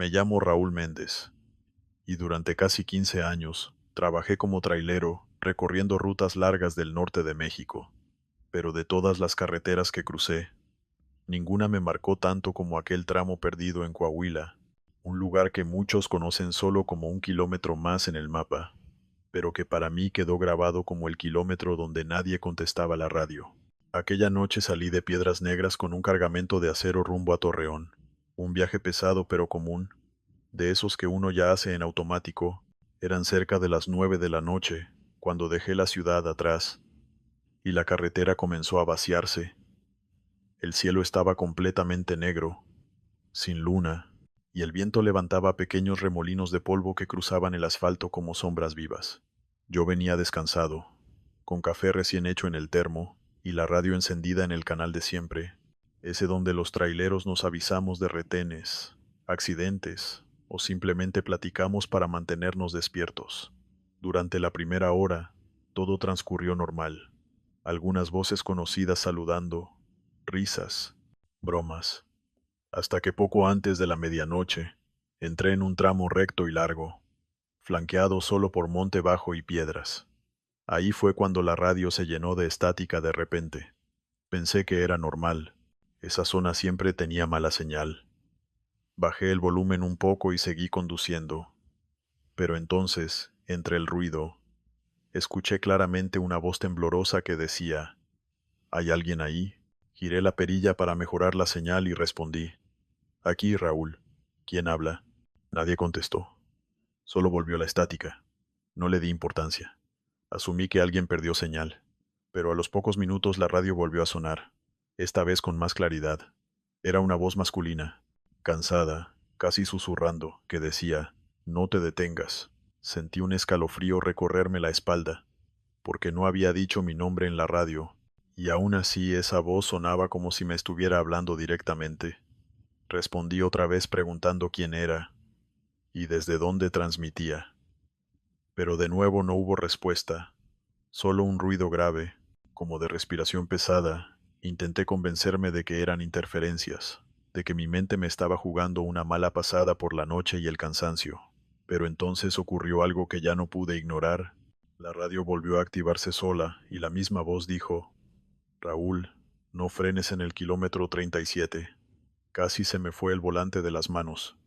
Me llamo Raúl Méndez y durante casi 15 años trabajé como trailero recorriendo rutas largas del norte de México. Pero de todas las carreteras que crucé, ninguna me marcó tanto como aquel tramo perdido en Coahuila, un lugar que muchos conocen solo como un kilómetro más en el mapa, pero que para mí quedó grabado como el kilómetro donde nadie contestaba la radio. Aquella noche salí de Piedras Negras con un cargamento de acero rumbo a Torreón, un viaje pesado pero común, de esos que uno ya hace en automático. Eran cerca de las 9 de la noche, cuando dejé la ciudad atrás, y la carretera comenzó a vaciarse. El cielo estaba completamente negro, sin luna, y el viento levantaba pequeños remolinos de polvo que cruzaban el asfalto como sombras vivas. Yo venía descansado, con café recién hecho en el termo, y la radio encendida en el canal de siempre, ese donde los traileros nos avisamos de retenes, accidentes, o simplemente platicamos para mantenernos despiertos. Durante la primera hora, todo transcurrió normal. Algunas voces conocidas saludando, risas, bromas, hasta que poco antes de la medianoche, entré en un tramo recto y largo, flanqueado solo por monte bajo y piedras. Ahí fue cuando la radio se llenó de estática de repente. Pensé que era normal. Esa zona siempre tenía mala señal. Bajé el volumen un poco y seguí conduciendo. Pero entonces, entre el ruido, escuché claramente una voz temblorosa que decía, ¿hay alguien ahí? Giré la perilla para mejorar la señal y respondí, aquí, Raúl. ¿Quién habla? Nadie contestó. Solo volvió la estática. No le di importancia. Asumí que alguien perdió señal. Pero a los pocos minutos la radio volvió a sonar, esta vez con más claridad. Era una voz masculina, cansada, casi susurrando, que decía, no te detengas. Sentí un escalofrío recorrerme la espalda, porque no había dicho mi nombre en la radio, y aún así esa voz sonaba como si me estuviera hablando directamente. Respondí otra vez preguntando quién era y desde dónde transmitía. Pero de nuevo no hubo respuesta, solo un ruido grave, como de respiración pesada. Intenté convencerme de que eran interferencias, de que mi mente me estaba jugando una mala pasada por la noche y el cansancio. Pero entonces ocurrió algo que ya no pude ignorar. La radio volvió a activarse sola y la misma voz dijo, Raúl, no frenes en el kilómetro 37. Casi se me fue el volante de las manos.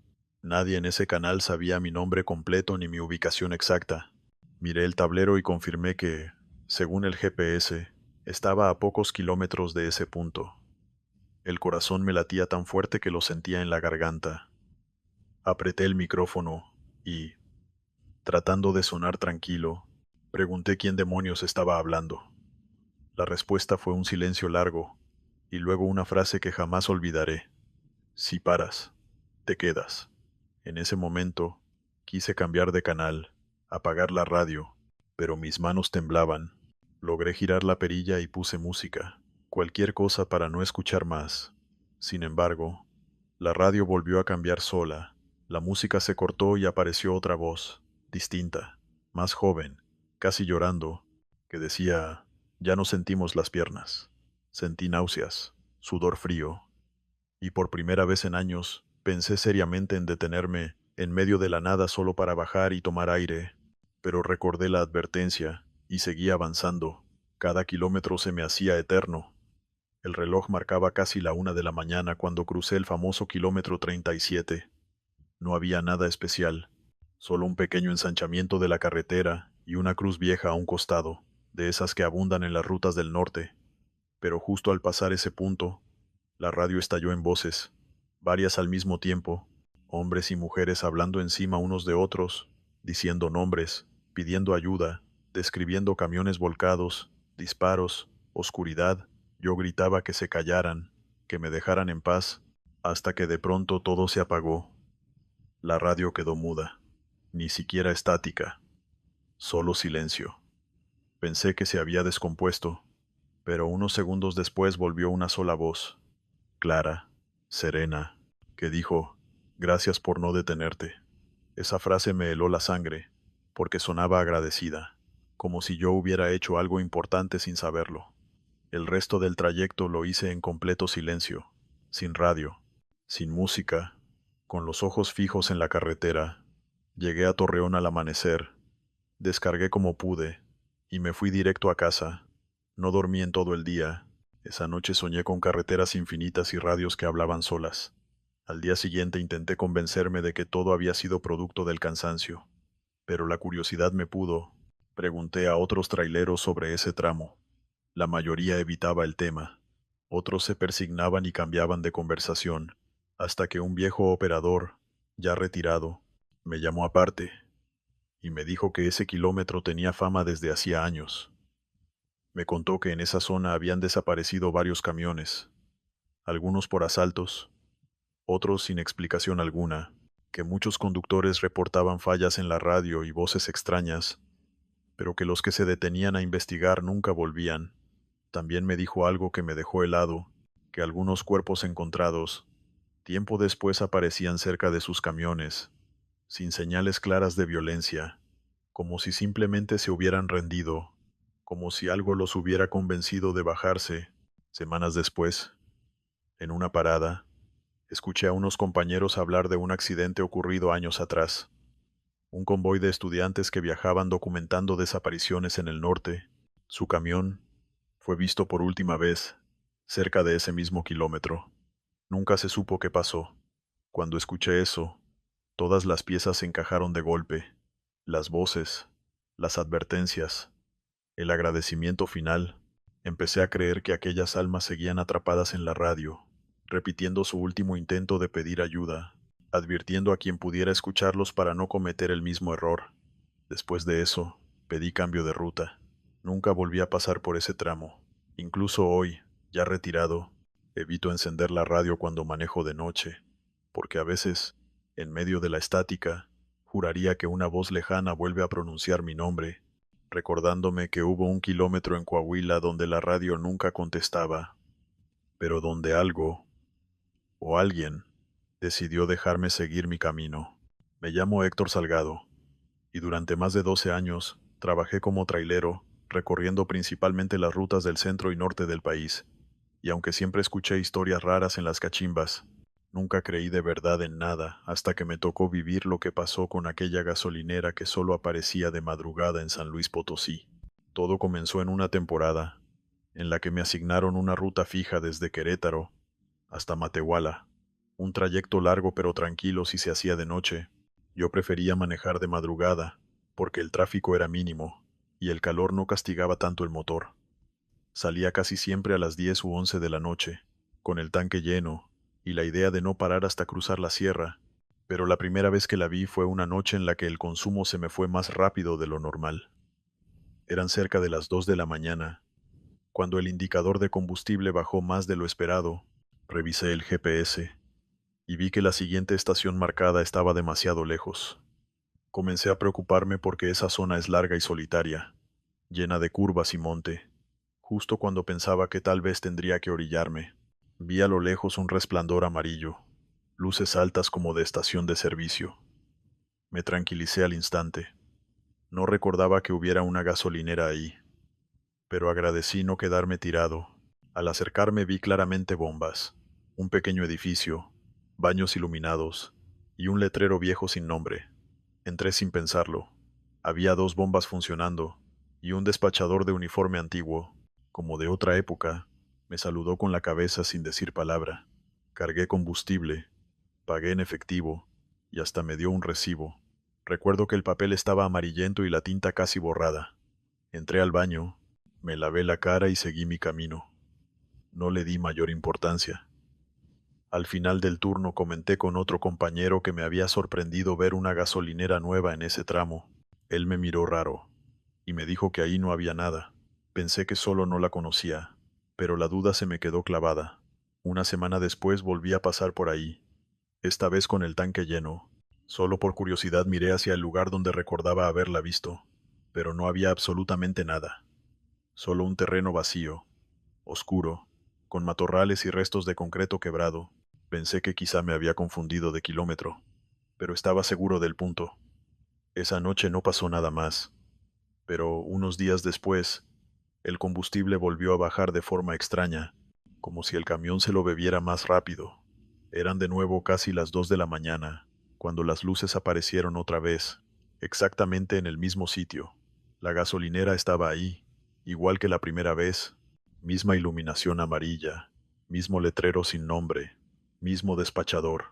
Nadie en ese canal sabía mi nombre completo ni mi ubicación exacta. Miré el tablero y confirmé que, según el GPS, estaba a pocos kilómetros de ese punto. El corazón me latía tan fuerte que lo sentía en la garganta. Apreté el micrófono y, tratando de sonar tranquilo, pregunté quién demonios estaba hablando. La respuesta fue un silencio largo, y luego una frase que jamás olvidaré. Si paras, te quedas. En ese momento, quise cambiar de canal, apagar la radio, pero mis manos temblaban. Logré girar la perilla y puse música, cualquier cosa para no escuchar más. Sin embargo, la radio volvió a cambiar sola. La música se cortó y apareció otra voz, distinta, más joven, casi llorando, que decía, ya no sentimos las piernas. Sentí náuseas, sudor frío, y por primera vez en años pensé seriamente en detenerme en medio de la nada solo para bajar y tomar aire, pero recordé la advertencia y seguí avanzando. Cada kilómetro se me hacía eterno. El reloj marcaba casi la 1 de la mañana cuando crucé el famoso kilómetro 37. No había nada especial, solo un pequeño ensanchamiento de la carretera y una cruz vieja a un costado, de esas que abundan en las rutas del norte. Pero justo al pasar ese punto, la radio estalló en voces, varias al mismo tiempo, hombres y mujeres hablando encima unos de otros, diciendo nombres, pidiendo ayuda, describiendo camiones volcados, disparos, oscuridad. Yo gritaba que se callaran, que me dejaran en paz, hasta que de pronto todo se apagó. La radio quedó muda, ni siquiera estática, solo silencio. Pensé que se había descompuesto, pero unos segundos después volvió una sola voz, clara, serena, que dijo, gracias por no detenerte. Esa frase me heló la sangre, porque sonaba agradecida, como si yo hubiera hecho algo importante sin saberlo. El resto del trayecto lo hice en completo silencio, sin radio, sin música, Con los ojos fijos en la carretera, llegué a Torreón al amanecer, descargué como pude y me fui directo a casa. No dormí en todo el día. Esa noche soñé con carreteras infinitas y radios que hablaban solas. Al día siguiente intenté convencerme de que todo había sido producto del cansancio, pero la curiosidad me pudo. Pregunté a otros traileros sobre ese tramo. La mayoría evitaba el tema. Otros se persignaban y cambiaban de conversación, hasta que un viejo operador, ya retirado, me llamó aparte y me dijo que ese kilómetro tenía fama desde hacía años. Me contó que en esa zona habían desaparecido varios camiones, algunos por asaltos, otros sin explicación alguna, que muchos conductores reportaban fallas en la radio y voces extrañas, pero que los que se detenían a investigar nunca volvían. También me dijo algo que me dejó helado, que algunos cuerpos encontrados, tiempo después aparecían cerca de sus camiones, sin señales claras de violencia, como si simplemente se hubieran rendido, como si algo los hubiera convencido de bajarse. Semanas después, en una parada, escuché a unos compañeros hablar de un accidente ocurrido años atrás, un convoy de estudiantes que viajaban documentando desapariciones en el norte. Su camión fue visto por última vez cerca de ese mismo kilómetro. Nunca se supo qué pasó. Cuando escuché eso, todas las piezas se encajaron de golpe. Las voces, las advertencias, el agradecimiento final. Empecé a creer que aquellas almas seguían atrapadas en la radio, repitiendo su último intento de pedir ayuda, advirtiendo a quien pudiera escucharlos para no cometer el mismo error. Después de eso, pedí cambio de ruta. Nunca volví a pasar por ese tramo. Incluso hoy, ya retirado, evito encender la radio cuando manejo de noche, porque a veces, en medio de la estática, juraría que una voz lejana vuelve a pronunciar mi nombre, recordándome que hubo un kilómetro en Coahuila donde la radio nunca contestaba, pero donde algo, o alguien, decidió dejarme seguir mi camino. Me llamo Héctor Salgado, y durante más de 12 años trabajé como trailero, recorriendo principalmente las rutas del centro y norte del país, y aunque siempre escuché historias raras en las cachimbas, nunca creí de verdad en nada hasta que me tocó vivir lo que pasó con aquella gasolinera que solo aparecía de madrugada en San Luis Potosí. Todo comenzó en una temporada, en la que me asignaron una ruta fija desde Querétaro hasta Matehuala, un trayecto largo pero tranquilo si se hacía de noche. Yo prefería manejar de madrugada, porque el tráfico era mínimo, y el calor no castigaba tanto el motor. Salía casi siempre a las 10 u 11 de la noche, con el tanque lleno, y la idea de no parar hasta cruzar la sierra, pero la primera vez que la vi fue una noche en la que el consumo se me fue más rápido de lo normal. Eran cerca de las 2 de la mañana, cuando el indicador de combustible bajó más de lo esperado. Revisé el GPS, y vi que la siguiente estación marcada estaba demasiado lejos. Comencé a preocuparme porque esa zona es larga y solitaria, llena de curvas y monte. Justo cuando pensaba que tal vez tendría que orillarme, vi a lo lejos un resplandor amarillo, luces altas como de estación de servicio. Me tranquilicé al instante. No recordaba que hubiera una gasolinera ahí, pero agradecí no quedarme tirado. Al acercarme vi claramente bombas, un pequeño edificio, baños iluminados y un letrero viejo sin nombre. Entré sin pensarlo. Había dos bombas funcionando y un despachador de uniforme antiguo, como de otra época, me saludó con la cabeza sin decir palabra. Cargué combustible, pagué en efectivo y hasta me dio un recibo. Recuerdo que el papel estaba amarillento y la tinta casi borrada. Entré al baño, me lavé la cara y seguí mi camino. No le di mayor importancia. Al final del turno comenté con otro compañero que me había sorprendido ver una gasolinera nueva en ese tramo. Él me miró raro y me dijo que ahí no había nada. Pensé que solo no la conocía, pero la duda se me quedó clavada. Una semana después volví a pasar por ahí, esta vez con el tanque lleno. Solo por curiosidad miré hacia el lugar donde recordaba haberla visto, pero no había absolutamente nada. Solo un terreno vacío, oscuro, con matorrales y restos de concreto quebrado. Pensé que quizá me había confundido de kilómetro, pero estaba seguro del punto. Esa noche no pasó nada más, pero unos días después, el combustible volvió a bajar de forma extraña, como si el camión se lo bebiera más rápido. Eran de nuevo casi las 2 de la mañana, cuando las luces aparecieron otra vez, exactamente en el mismo sitio. La gasolinera estaba ahí, igual que la primera vez, misma iluminación amarilla, mismo letrero sin nombre, mismo despachador.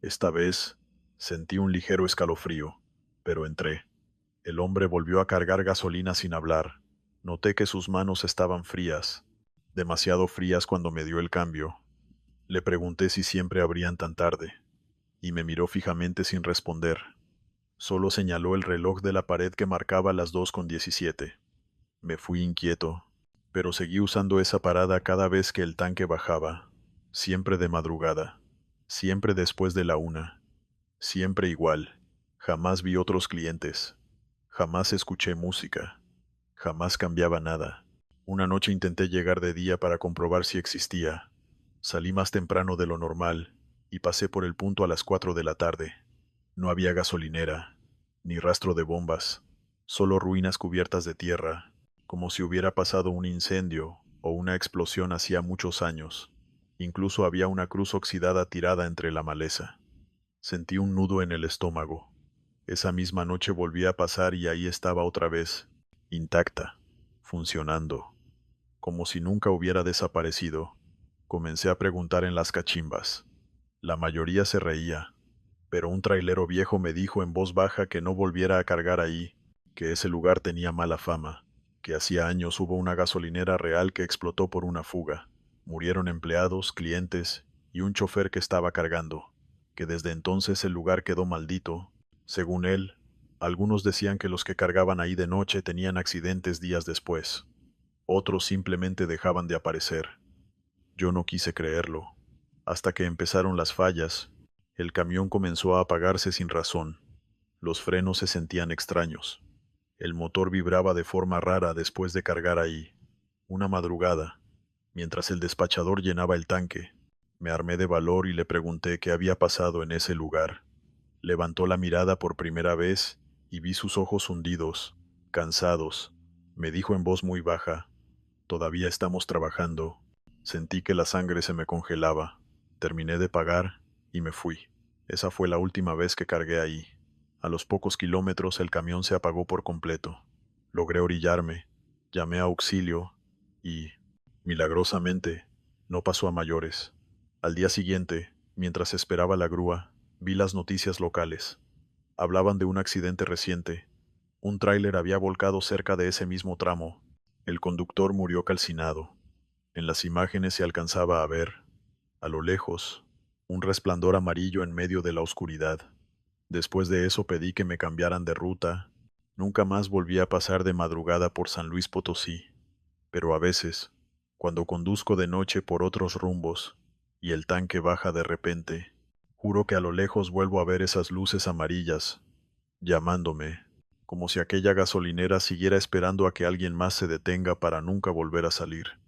Esta vez sentí un ligero escalofrío, pero entré. El hombre volvió a cargar gasolina sin hablar. Noté que sus manos estaban frías, demasiado frías cuando me dio el cambio. Le pregunté si siempre abrían tan tarde, y me miró fijamente sin responder. Solo señaló el reloj de la pared que marcaba las 2:17. Me fui inquieto, pero seguí usando esa parada cada vez que el tanque bajaba, siempre de madrugada, siempre después de la 1, siempre igual. Jamás vi otros clientes, jamás escuché música, jamás cambiaba nada. Una noche intenté llegar de día para comprobar si existía. Salí más temprano de lo normal y pasé por el punto a las 4 de la tarde. No había gasolinera, ni rastro de bombas, solo ruinas cubiertas de tierra, como si hubiera pasado un incendio o una explosión hacía muchos años. Incluso había una cruz oxidada tirada entre la maleza. Sentí un nudo en el estómago. Esa misma noche volví a pasar y ahí estaba otra vez, intacta, funcionando, como si nunca hubiera desaparecido. Comencé a preguntar en las cachimbas. La mayoría se reía, pero un trailero viejo me dijo en voz baja que no volviera a cargar ahí, que ese lugar tenía mala fama, que hacía años hubo una gasolinera real que explotó por una fuga. Murieron empleados, clientes y un chofer que estaba cargando, que desde entonces el lugar quedó maldito. Según él, algunos decían que los que cargaban ahí de noche tenían accidentes días después. Otros simplemente dejaban de aparecer. Yo no quise creerlo. Hasta que empezaron las fallas, el camión comenzó a apagarse sin razón. Los frenos se sentían extraños. El motor vibraba de forma rara después de cargar ahí. Una madrugada, mientras el despachador llenaba el tanque, me armé de valor y le pregunté qué había pasado en ese lugar. Levantó la mirada por primera vez y vi sus ojos hundidos, cansados. Me dijo en voz muy baja: "Todavía estamos trabajando". Sentí que la sangre se me congelaba. Terminé de pagar y me fui. Esa fue la última vez que cargué ahí. A los pocos kilómetros el camión se apagó por completo. Logré orillarme, llamé a auxilio y, milagrosamente, no pasó a mayores. Al día siguiente, mientras esperaba la grúa, vi las noticias locales. Hablaban de un accidente reciente. Un tráiler había volcado cerca de ese mismo tramo. El conductor murió calcinado. En las imágenes se alcanzaba a ver, a lo lejos, un resplandor amarillo en medio de la oscuridad. Después de eso pedí que me cambiaran de ruta. Nunca más volví a pasar de madrugada por San Luis Potosí, pero a veces, cuando conduzco de noche por otros rumbos y el tanque baja de repente, juro que a lo lejos vuelvo a ver esas luces amarillas, llamándome, como si aquella gasolinera siguiera esperando a que alguien más se detenga para nunca volver a salir.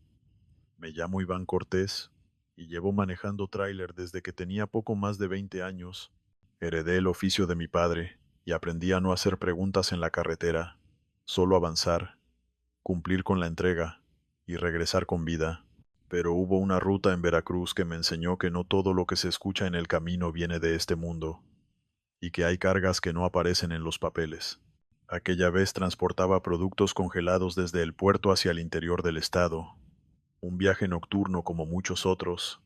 Me llamo Iván Cortés y llevo manejando tráiler desde que tenía poco más de 20 años. Heredé el oficio de mi padre y aprendí a no hacer preguntas en la carretera, solo avanzar, cumplir con la entrega y regresar con vida. Pero hubo una ruta en Veracruz que me enseñó que no todo lo que se escucha en el camino viene de este mundo, y que hay cargas que no aparecen en los papeles. Aquella vez transportaba productos congelados desde el puerto hacia el interior del estado. Un viaje nocturno como muchos otros.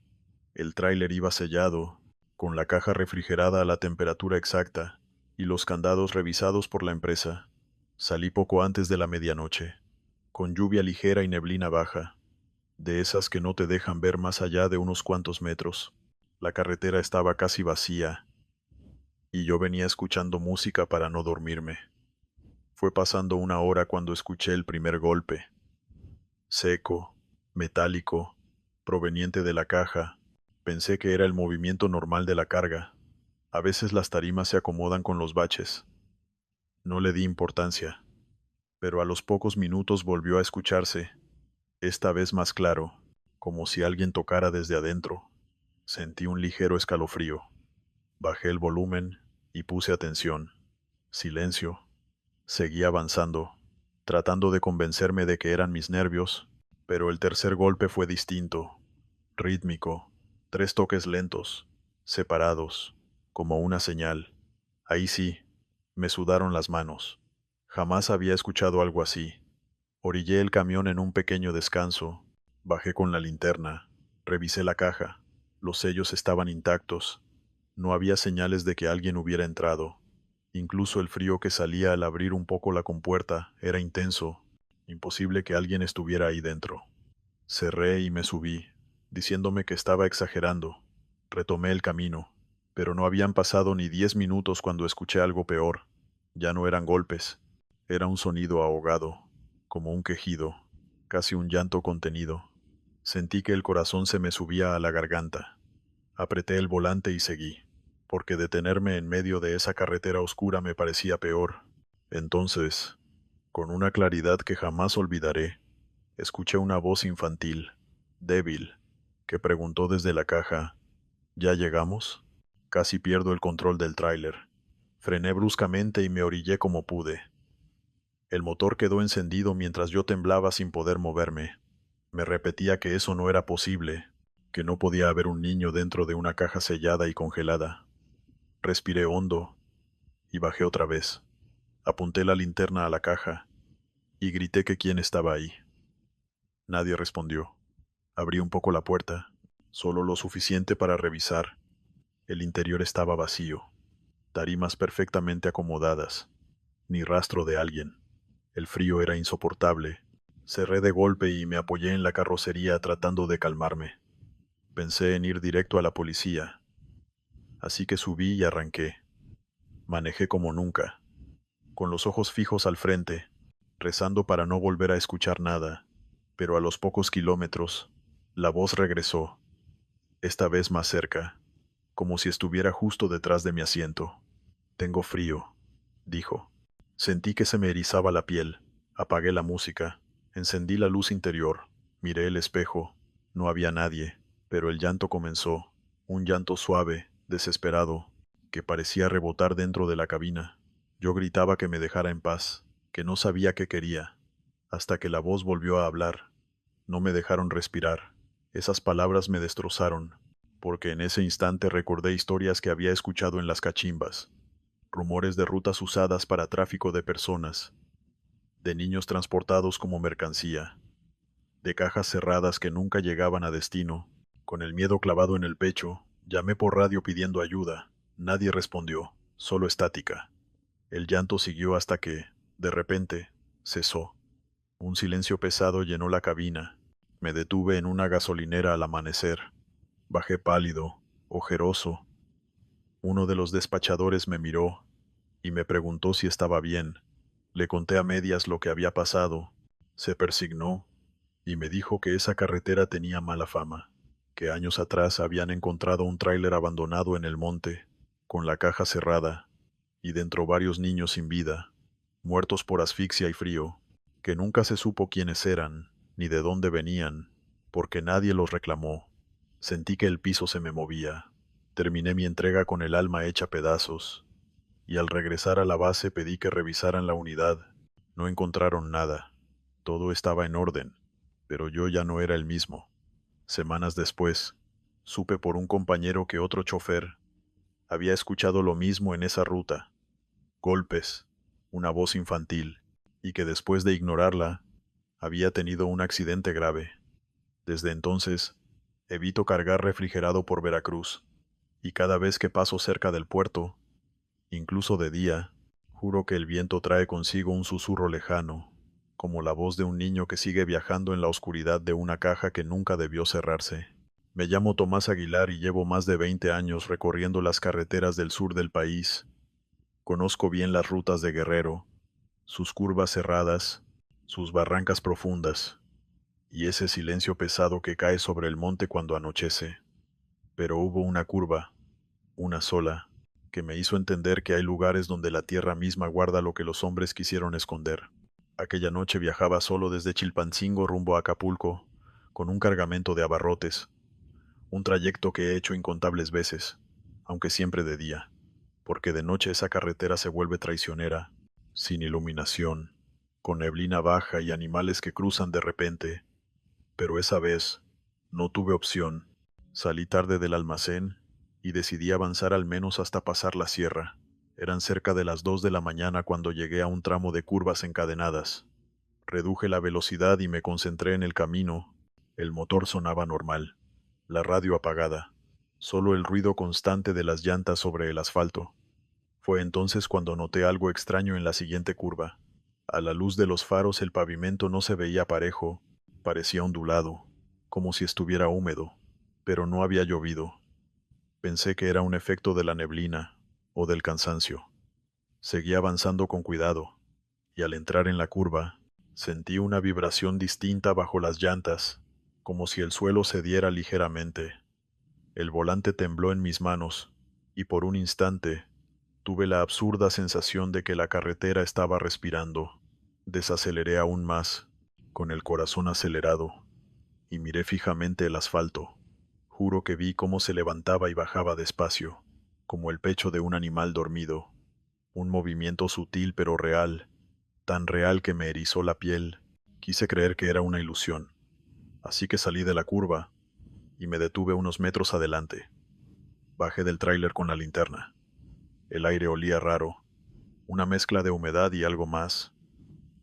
El tráiler iba sellado, con la caja refrigerada a la temperatura exacta, y los candados revisados por la empresa. Salí poco antes de la medianoche, con lluvia ligera y neblina baja, de esas que no te dejan ver más allá de unos cuantos metros. La carretera estaba casi vacía, y yo venía escuchando música para no dormirme. Fue pasando una hora cuando escuché el primer golpe, seco, metálico, proveniente de la caja. Pensé que era el movimiento normal de la carga. A veces las tarimas se acomodan con los baches. No le di importancia, pero a los pocos minutos volvió a escucharse, esta vez más claro, como si alguien tocara desde adentro. Sentí un ligero escalofrío. Bajé el volumen y puse atención. Silencio. Seguí avanzando, tratando de convencerme de que eran mis nervios, pero el tercer golpe fue distinto, rítmico, 3 toques lentos, separados, como una señal. Ahí sí, me sudaron las manos. Jamás había escuchado algo así. Orillé el camión en un pequeño descanso, bajé con la linterna, revisé la caja. Los sellos estaban intactos. No había señales de que alguien hubiera entrado. Incluso el frío que salía al abrir un poco la compuerta era intenso. Imposible que alguien estuviera ahí dentro. Cerré y me subí, diciéndome que estaba exagerando. Retomé el camino, pero no habían pasado ni 10 minutos cuando escuché algo peor. Ya no eran golpes, era un sonido ahogado, como un quejido, casi un llanto contenido. Sentí que el corazón se me subía a la garganta. Apreté el volante y seguí, porque detenerme en medio de esa carretera oscura me parecía peor. Entonces, con una claridad que jamás olvidaré, escuché una voz infantil, débil, que preguntó desde la caja, ¿ya llegamos? Casi pierdo el control del tráiler. Frené bruscamente y me orillé como pude. El motor quedó encendido mientras yo temblaba sin poder moverme. Me repetía que eso no era posible, que no podía haber un niño dentro de una caja sellada y congelada. Respiré hondo y bajé otra vez. Apunté la linterna a la caja y grité que quién estaba ahí. Nadie respondió. Abrí un poco la puerta, solo lo suficiente para revisar. El interior estaba vacío, tarimas perfectamente acomodadas, ni rastro de alguien. El frío era insoportable. Cerré de golpe y me apoyé en la carrocería tratando de calmarme. Pensé en ir directo a la policía, así que subí y arranqué. Manejé como nunca, con los ojos fijos al frente, rezando para no volver a escuchar nada. Pero a los pocos kilómetros, la voz regresó, esta vez más cerca, como si estuviera justo detrás de mi asiento. Tengo frío, dijo. Sentí que se me erizaba la piel. Apagué la música, encendí la luz interior, miré el espejo. No había nadie, pero el llanto comenzó, un llanto suave, desesperado, que parecía rebotar dentro de la cabina. Yo gritaba que me dejara en paz, que no sabía qué quería, hasta que la voz volvió a hablar. No me dejaron respirar. Esas palabras me destrozaron, porque en ese instante recordé historias que había escuchado en las cachimbas, rumores de rutas usadas para tráfico de personas, de niños transportados como mercancía, de cajas cerradas que nunca llegaban a destino. Con el miedo clavado en el pecho, llamé por radio pidiendo ayuda. Nadie respondió, solo estática. El llanto siguió hasta que, de repente, cesó. Un silencio pesado llenó la cabina. Me detuve en una gasolinera al amanecer. Bajé pálido, ojeroso. Uno de los despachadores me miró y me preguntó si estaba bien. Le conté a medias lo que había pasado. Se persignó y me dijo que esa carretera tenía mala fama, que años atrás habían encontrado un tráiler abandonado en el monte, con la caja cerrada, y dentro varios niños sin vida, muertos por asfixia y frío, que nunca se supo quiénes eran, ni de dónde venían, porque nadie los reclamó. Sentí que el piso se me movía. Terminé mi entrega con el alma hecha pedazos, y al regresar a la base pedí que revisaran la unidad. No encontraron nada. Todo estaba en orden, pero yo ya no era el mismo. Semanas después, supe por un compañero que otro chofer había escuchado lo mismo en esa ruta, golpes, una voz infantil, y que después de ignorarla, había tenido un accidente grave. Desde entonces, evito cargar refrigerado por Veracruz, y cada vez que paso cerca del puerto, incluso de día, juro que el viento trae consigo un susurro lejano, como la voz de un niño que sigue viajando en la oscuridad de una caja que nunca debió cerrarse. Me llamo Tomás Aguilar y llevo más de 20 años recorriendo las carreteras del sur del país. Conozco bien las rutas de Guerrero, sus curvas cerradas, sus barrancas profundas, y ese silencio pesado que cae sobre el monte cuando anochece. Pero hubo una curva, una sola, que me hizo entender que hay lugares donde la tierra misma guarda lo que los hombres quisieron esconder. Aquella noche viajaba solo desde Chilpancingo rumbo a Acapulco, con un cargamento de abarrotes, un trayecto que he hecho incontables veces, aunque siempre de día, porque de noche esa carretera se vuelve traicionera, sin iluminación, con neblina baja y animales que cruzan de repente. Pero esa vez no tuve opción. Salí tarde del almacén y decidí avanzar al menos hasta pasar la sierra. Eran cerca de las 2 de la mañana cuando llegué a un tramo de curvas encadenadas. Reduje la velocidad y me concentré en el camino. El motor sonaba normal, la radio apagada, solo el ruido constante de las llantas sobre el asfalto. Fue entonces cuando noté algo extraño en la siguiente curva. A la luz de los faros el pavimento no se veía parejo, parecía ondulado, como si estuviera húmedo, pero no había llovido. Pensé que era un efecto de la neblina o del cansancio. Seguí avanzando con cuidado, y al entrar en la curva, sentí una vibración distinta bajo las llantas, como si el suelo cediera ligeramente. El volante tembló en mis manos, y por un instante tuve la absurda sensación de que la carretera estaba respirando. Desaceleré aún más, con el corazón acelerado, y miré fijamente el asfalto. Juro que vi cómo se levantaba y bajaba despacio, como el pecho de un animal dormido. Un movimiento sutil pero real, tan real que me erizó la piel. Quise creer que era una ilusión, así que salí de la curva y me detuve unos metros adelante. Bajé del tráiler con la linterna. El aire olía raro, una mezcla de humedad y algo más,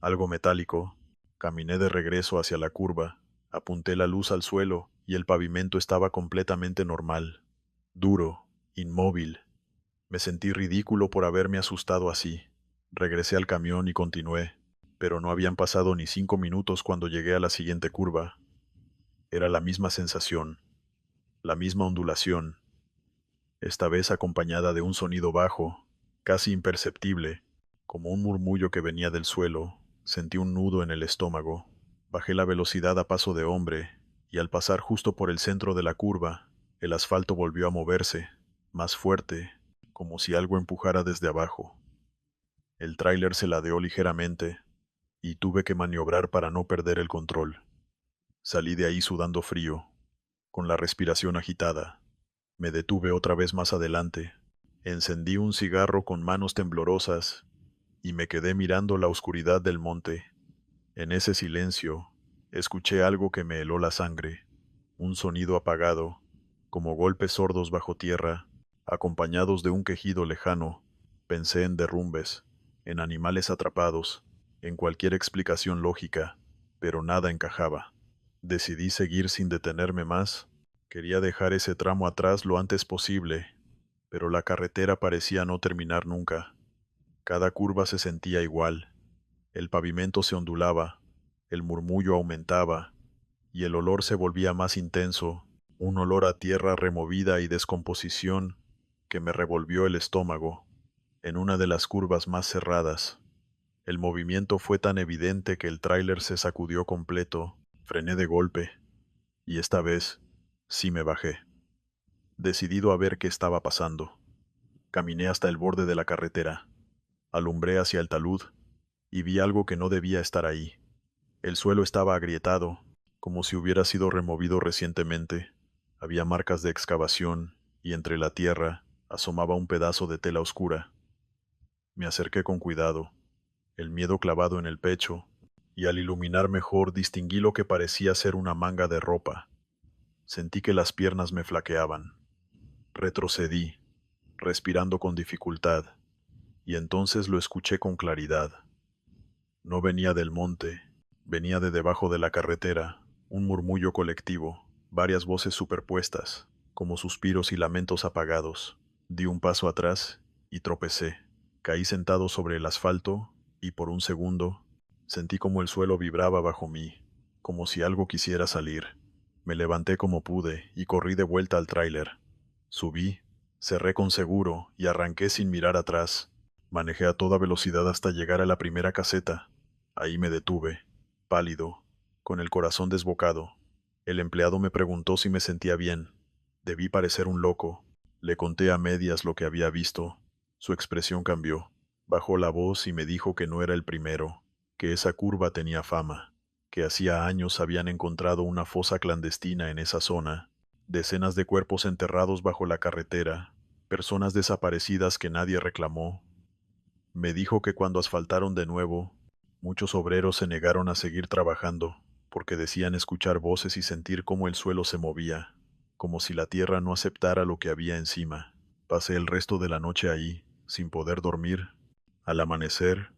algo metálico. Caminé de regreso hacia la curva, apunté la luz al suelo y el pavimento estaba completamente normal, duro, inmóvil. Me sentí ridículo por haberme asustado así. Regresé al camión y continué, pero no habían pasado ni 5 minutos cuando llegué a la siguiente curva. Era la misma sensación, la misma ondulación, esta vez acompañada de un sonido bajo, casi imperceptible, como un murmullo que venía del suelo. Sentí un nudo en el estómago. Bajé la velocidad a paso de hombre, y al pasar justo por el centro de la curva, el asfalto volvió a moverse, más fuerte, como si algo empujara desde abajo. El tráiler se ladeó ligeramente, y tuve que maniobrar para no perder el control. Salí de ahí sudando frío, con la respiración agitada. Me detuve otra vez más adelante, encendí un cigarro con manos temblorosas y me quedé mirando la oscuridad del monte. En ese silencio, escuché algo que me heló la sangre, un sonido apagado, como golpes sordos bajo tierra, acompañados de un quejido lejano. Pensé en derrumbes, en animales atrapados, en cualquier explicación lógica, pero nada encajaba. Decidí seguir sin detenerme más. Quería dejar ese tramo atrás lo antes posible, pero la carretera parecía no terminar nunca. Cada curva se sentía igual. El pavimento se ondulaba, el murmullo aumentaba, y el olor se volvía más intenso, un olor a tierra removida y descomposición que me revolvió el estómago. En una de las curvas más cerradas, el movimiento fue tan evidente que el tráiler se sacudió completo. Frené de golpe, y esta vez sí me bajé, decidido a ver qué estaba pasando. Caminé hasta el borde de la carretera, alumbré hacia el talud, y vi algo que no debía estar ahí. El suelo estaba agrietado, como si hubiera sido removido recientemente. Había marcas de excavación, y entre la tierra asomaba un pedazo de tela oscura. Me acerqué con cuidado, el miedo clavado en el pecho, y al iluminar mejor distinguí lo que parecía ser una manga de ropa. Sentí que las piernas me flaqueaban. Retrocedí, respirando con dificultad, y entonces lo escuché con claridad. No venía del monte, venía de debajo de la carretera, un murmullo colectivo, varias voces superpuestas, como suspiros y lamentos apagados. Di un paso atrás y tropecé. Caí sentado sobre el asfalto y por un segundo sentí como el suelo vibraba bajo mí, como si algo quisiera salir. Me levanté como pude y corrí de vuelta al tráiler. Subí, cerré con seguro y arranqué sin mirar atrás. Manejé a toda velocidad hasta llegar a la primera caseta. Ahí me detuve, pálido, con el corazón desbocado. El empleado me preguntó si me sentía bien. Debí parecer un loco. Le conté a medias lo que había visto. Su expresión cambió. Bajó la voz y me dijo que no era el primero, que esa curva tenía fama, que hacía años habían encontrado una fosa clandestina en esa zona, decenas de cuerpos enterrados bajo la carretera, personas desaparecidas que nadie reclamó. Me dijo que cuando asfaltaron de nuevo, muchos obreros se negaron a seguir trabajando, porque decían escuchar voces y sentir cómo el suelo se movía, como si la tierra no aceptara lo que había encima. Pasé el resto de la noche ahí, sin poder dormir. Al amanecer,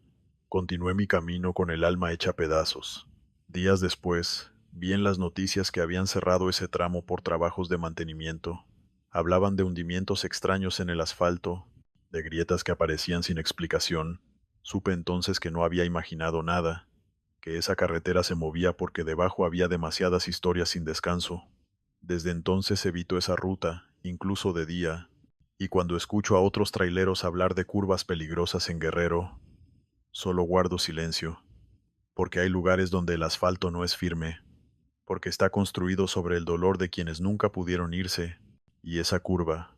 continué mi camino con el alma hecha pedazos. Días después, vi en las noticias que habían cerrado ese tramo por trabajos de mantenimiento. Hablaban de hundimientos extraños en el asfalto, de grietas que aparecían sin explicación. Supe entonces que no había imaginado nada, que esa carretera se movía porque debajo había demasiadas historias sin descanso. Desde entonces evito esa ruta, incluso de día, y cuando escucho a otros traileros hablar de curvas peligrosas en Guerrero, solo guardo silencio, porque hay lugares donde el asfalto no es firme, porque está construido sobre el dolor de quienes nunca pudieron irse, y esa curva,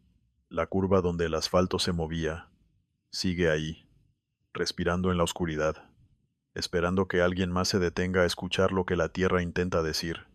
la curva donde el asfalto se movía, sigue ahí, respirando en la oscuridad, esperando que alguien más se detenga a escuchar lo que la tierra intenta decir.